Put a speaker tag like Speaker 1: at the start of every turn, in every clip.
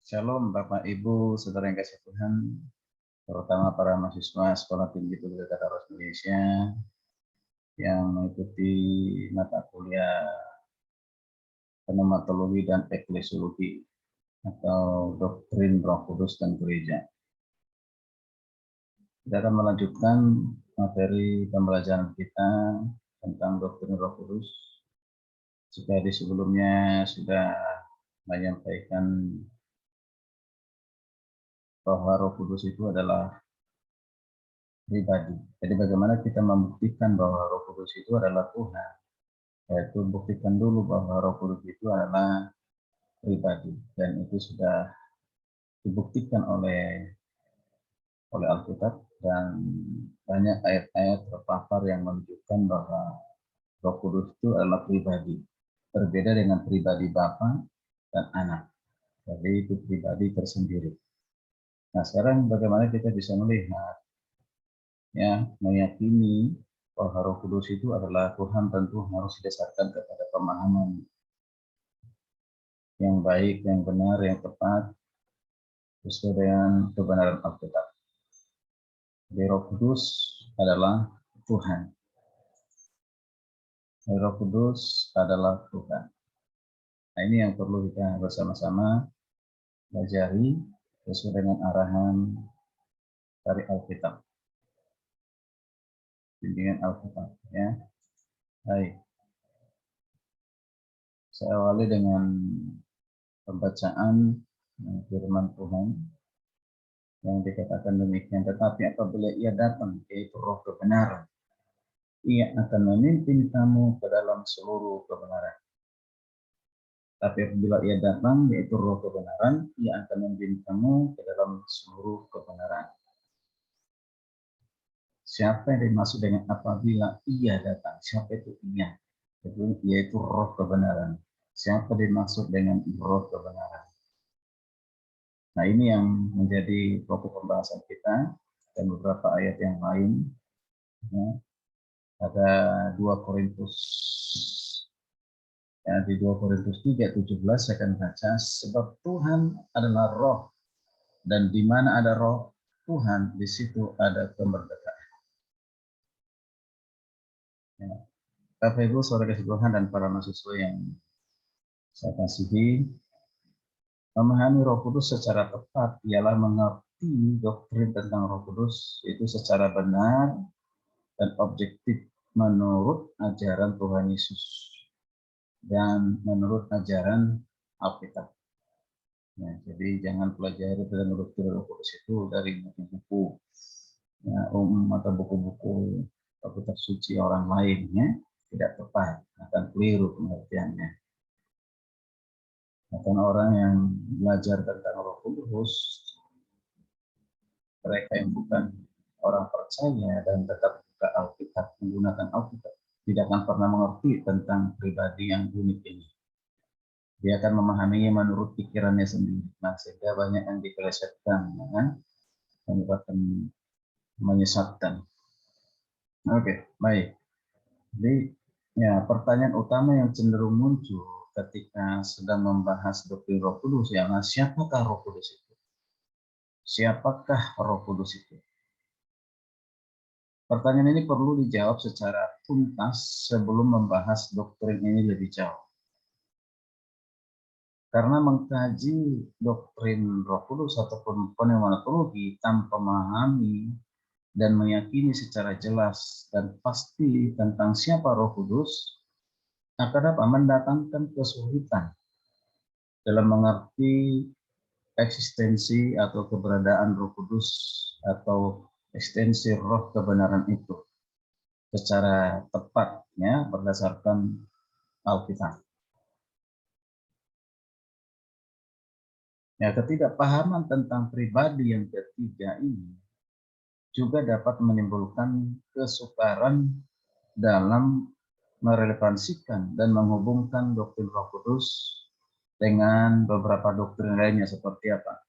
Speaker 1: Shalom Bapak Ibu, saudara yang kasih Tuhan, terutama para mahasiswa Sekolah Tinggi Tunggal Tata Ros Indonesia yang mengikuti mata kuliah Pneumatologi dan Eklesiologi atau Doktrin Roh Kudus dan Gereja. Kita akan melanjutkan materi pembelajaran kita tentang Doktrin Roh Kudus. Jika di sebelumnya sudah menyampaikan bahwa Roh Kudus itu adalah pribadi. Jadi bagaimana kita membuktikan bahwa Roh Kudus itu adalah Tuhan? Yaitu buktikan dulu bahwa Roh Kudus itu adalah pribadi, dan itu sudah dibuktikan oleh Alkitab, dan banyak ayat-ayat terpapar yang menunjukkan bahwa Roh Kudus itu adalah pribadi, berbeda dengan pribadi Bapa dan Anak. Jadi itu pribadi tersendiri. Nah, sekarang bagaimana kita bisa melihat, ya, meyakini bahwa Roh Kudus itu adalah Tuhan, tentu harus didasarkan kepada pemahaman yang baik, yang benar, yang tepat, sesuai dengan kebenaran Alkitab. Jadi Roh Kudus adalah Tuhan. Roh Kudus adalah Tuhan. Nah, ini yang perlu kita bersama-sama pelajari sesuai dengan arahan dari Alkitab. Bimbingan Alkitab, ya. Baik. Saya awali dengan pembacaan firman Tuhan yang dikatakan demikian. Tetapi apabila Ia datang, yaitu Roh kebenaran, Ia akan memimpin kamu ke dalam seluruh kebenaran. Tapi apabila Ia datang, yaitu Roh kebenaran, Ia akan membimbing kamu ke dalam seluruh kebenaran. Siapa yang dimaksud dengan apabila Ia datang? Siapa itu Ia? Yaitu Roh kebenaran. Siapa dimaksud dengan Roh kebenaran? Nah, ini yang menjadi pokok pembahasan kita, dan beberapa ayat yang lain. Ya, ada 2 Korintus. Ya, di 2 Korintus 3:17 saya akan baca, sebab Tuhan adalah Roh, dan di mana ada Roh Tuhan, di situ ada kemerdekaan. Ya. Bapak Ibu, saudara kasih Tuhan dan para mahasiswa yang saya kasihi, memahami Roh Kudus secara tepat ialah mengerti doktrin tentang Roh Kudus itu secara benar dan objektif menurut ajaran Tuhan Yesus dan menurut ajaran Alkitab. Ya, jadi jangan pelajari tentang doktrin Roh Kudus itu dari buku-buku, ya, atau buku-buku Alkitab suci orang lainnya, tidak tepat, akan keliru pengertiannya. Bahkan orang yang belajar tentang Roh Kudus, mereka yang bukan orang percaya dan tetap buka Alkitab, menggunakan Alkitab, tidak akan pernah mengerti tentang pribadi yang unik ini. Dia akan memahaminya menurut pikirannya sendiri. Nah, sehingga banyak yang dipelesetkan, ya kan? Menyebabkan menyesatkan. Oke, baik. Jadi, ya, pertanyaan utama yang cenderung muncul ketika sedang membahas doktrin Roh Kudus ialah siapakah Roh Kudus itu? Siapakah Roh Kudus itu? Pertanyaan ini perlu dijawab secara tuntas sebelum membahas doktrin ini lebih jauh. Karena mengkaji doktrin Roh Kudus ataupun pneumatologi tanpa memahami dan meyakini secara jelas dan pasti tentang siapa Roh Kudus akan dapat mendatangkan kesulitan dalam mengerti eksistensi atau keberadaan Roh Kudus atau eksistensi Roh kebenaran itu secara tepatnya berdasarkan Alkitab. Ya, ketidakpahaman tentang pribadi yang ketiga ini juga dapat menimbulkan kesukaran dalam merelevansikan dan menghubungkan doktrin Roh Kudus dengan beberapa doktrin lainnya seperti apa?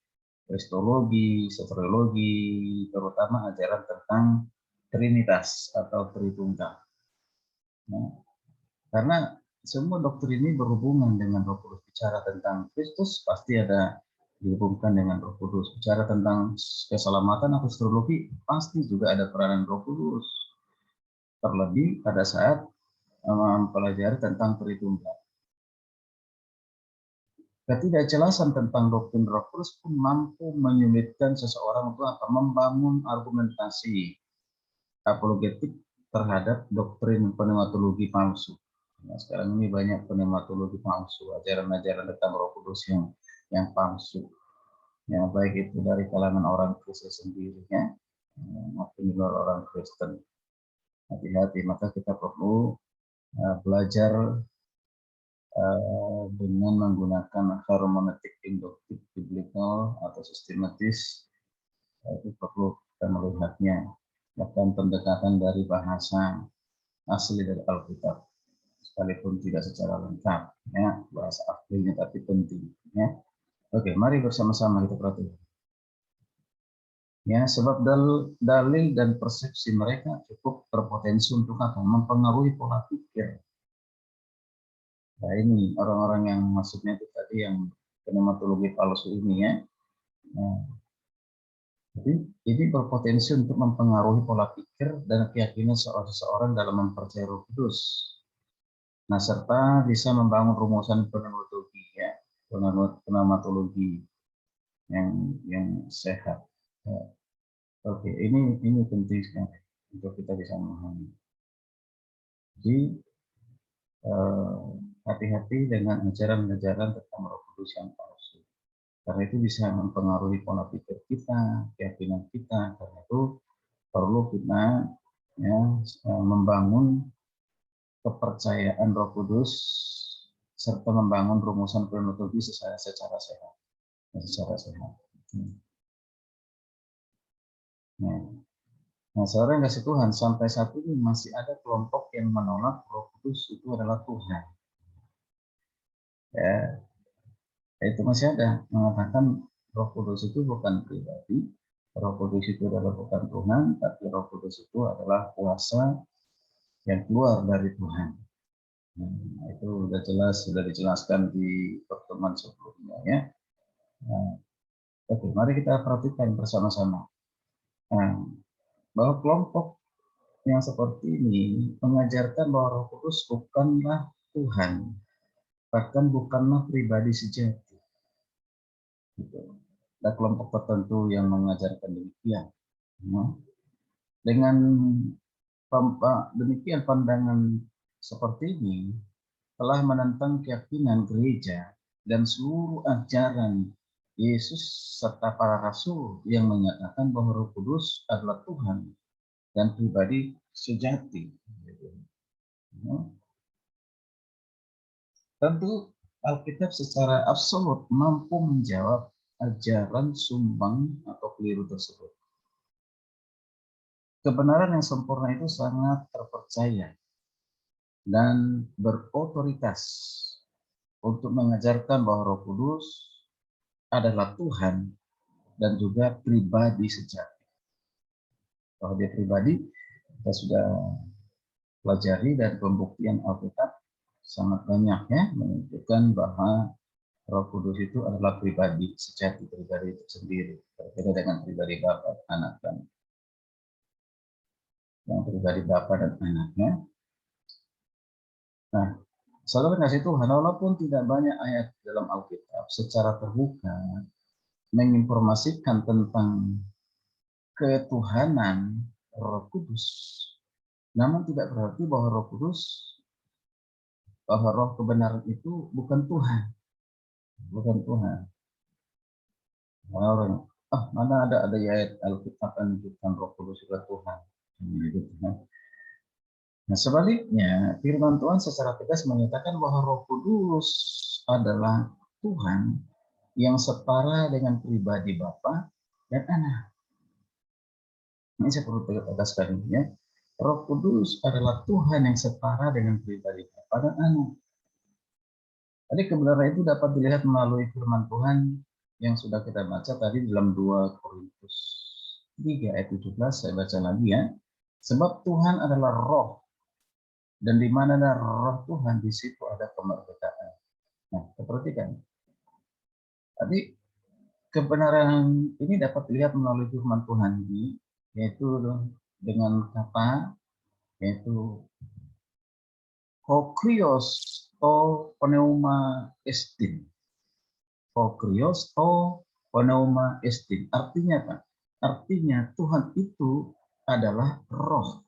Speaker 1: Kristologi, soteriologi, terutama ajaran tentang Trinitas atau Tritunggal. Nah, karena semua doktrin ini berhubungan dengan Roh Kudus. Bicara tentang Kristus, pasti ada dihubungkan dengan Roh Kudus. Bicara tentang keselamatan atau astrologi, pasti juga ada peranan Roh Kudus. Terlebih pada saat mempelajari tentang Tritunggal. Ketidakjelasan tentang doktrin Roh Kudus pun mampu menyulitkan seseorang untuk membangun argumentasi apologetik terhadap doktrin pneumatologi palsu. Nah, sekarang ini banyak pneumatologi palsu, ajaran-ajaran tentang Roh Kudus yang palsu. Yang baik itu dari kalangan orang Kristen sendiri, ya, maupun luar orang Kristen. Hati-hati, maka kita perlu belajar dengan menggunakan hermeneutik induktif biblikal atau sistematis. Itu perlu kita melihatnya, bahkan pendekatan dari bahasa asli dari Alkitab, sekalipun tidak secara lengkap, ya, bahasa aslinya, tapi penting, ya. Oke, mari bersama-sama kita perhatikan. Ya, sebab dalil dan persepsi mereka cukup berpotensi untuk apa? Mempengaruhi pola pikir. Nah, ini orang-orang yang maksudnya itu tadi yang pneumatologi palsu ini, ya. Nah, jadi ini berpotensi untuk mempengaruhi pola pikir dan keyakinan seseorang dalam mempercayai Roh Kudus. Nah, serta bisa membangun rumusan pneumatologi, ya, pneumatologi yang sehat. Ya. Oke, ini penting sekali untuk kita bisa memahami. Jadi hati-hati dengan ajaran-ajaran tentang Roh Kudus yang palsu. Karena itu bisa mempengaruhi pola pikir kita, keyakinan kita. Karena itu perlu kita, ya, membangun kepercayaan Roh Kudus serta membangun rumusan pneumatologi secara sehat. Nah, seorang kasih Tuhan, sampai saat ini masih ada kelompok yang menolak Roh Kudus itu adalah Tuhan. Ya, itu masih ada mengatakan Roh Kudus itu bukan pribadi, Roh Kudus itu adalah bukan Tuhan, tapi Roh Kudus itu adalah kuasa yang keluar dari Tuhan. Nah, itu sudah dijelaskan di pertemuan sebelumnya, ya. Nah, oke, mari kita perhatikan bersama-sama. Nah, bahwa kelompok yang seperti ini mengajarkan bahwa Roh Kudus bukanlah Tuhan, bahkan bukanlah pribadi sejati. Gitu. Ada kelompok tertentu yang mengajarkan demikian. Nah, dengan demikian pandangan seperti ini telah menentang keyakinan gereja dan seluruh ajaran Yesus serta para rasul yang menyatakan bahwa Roh Kudus adalah Tuhan dan pribadi sejati. Tentu Alkitab secara absolut mampu menjawab ajaran sumbang atau keliru tersebut. Kebenaran yang sempurna itu sangat terpercaya dan berotoritas untuk mengajarkan bahwa Roh Kudus adalah Tuhan dan juga pribadi sejati. Kalau dia pribadi, kita sudah pelajari dan pembuktian Alkitab sangat banyak, ya, menunjukkan bahwa Roh Kudus itu adalah pribadi sejati, pribadi itu sendiri, berbeda dengan pribadi Bapa, Anak, dan yang pribadi Bapa dan Anaknya. Nah, saudara kasih Tuhan, walaupun tidak banyak ayat dalam Alkitab secara terbuka menginformasikan tentang ketuhanan Roh Kudus, namun tidak berarti bahwa Roh Kudus, bahwa Roh kebenaran itu bukan Tuhan, bukan Tuhan. Orang, mana ada ayat Alkitab yang menunjukkan Roh Kudus adalah Tuhan. Nah, sebaliknya, firman Tuhan secara tegas menyatakan bahwa Roh Kudus adalah Tuhan yang setara dengan pribadi Bapa dan Anak. Ini saya perlu tegaskan, ya. Roh Kudus adalah Tuhan yang setara dengan pribadi Bapa dan Anak. Tadi kebenaran itu dapat dilihat melalui firman Tuhan yang sudah kita baca tadi dalam 2 Korintus 3 ayat 17, saya baca lagi, ya. Sebab Tuhan adalah roh, dan di mana ada roh Tuhan, di situ ada kemerdekaan. Nah, perhatikan. Tadi Kebenaran ini dapat dilihat melalui firman Tuhan ini, yaitu dengan kata, yaitu Hokrios to pneuma estin. Hokrios to pneuma estin. Artinya apa? Artinya Tuhan itu adalah roh.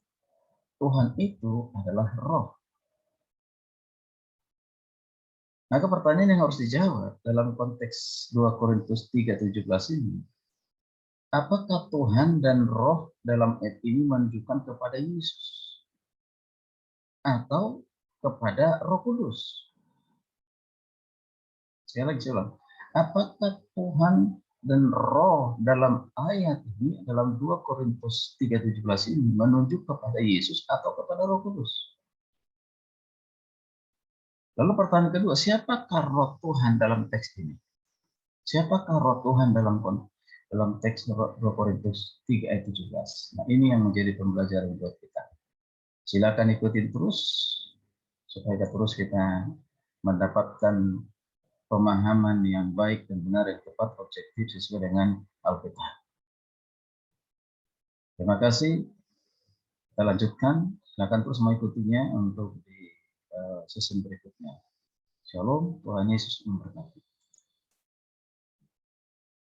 Speaker 1: Tuhan itu adalah roh. Maka pertanyaan yang harus dijawab dalam konteks 2 Korintus 3:17 ini, apakah Tuhan dan roh dalam ayat ini menunjukkan kepada Yesus atau kepada Roh Kudus? Sekali lagi saya ulang. Apakah Tuhan dan roh dalam ayat ini, dalam 2 Korintus 3:17 ini menunjuk kepada Yesus atau kepada Roh Kudus? Lalu pertanyaan kedua, siapakah roh Tuhan dalam teks ini? Siapakah roh Tuhan dalam teks 2 Korintus 3 ayat 17? Nah, ini yang menjadi pembelajaran buat kita. Silakan ikutin terus supaya terus kita mendapatkan pemahaman yang baik dan benar yang tepat, objektif sesuai dengan Alkitab. Terima kasih. Kita lanjutkan. Silakan terus mengikutinya untuk di season berikutnya. Shalom, Tuhan Yesus memberkati.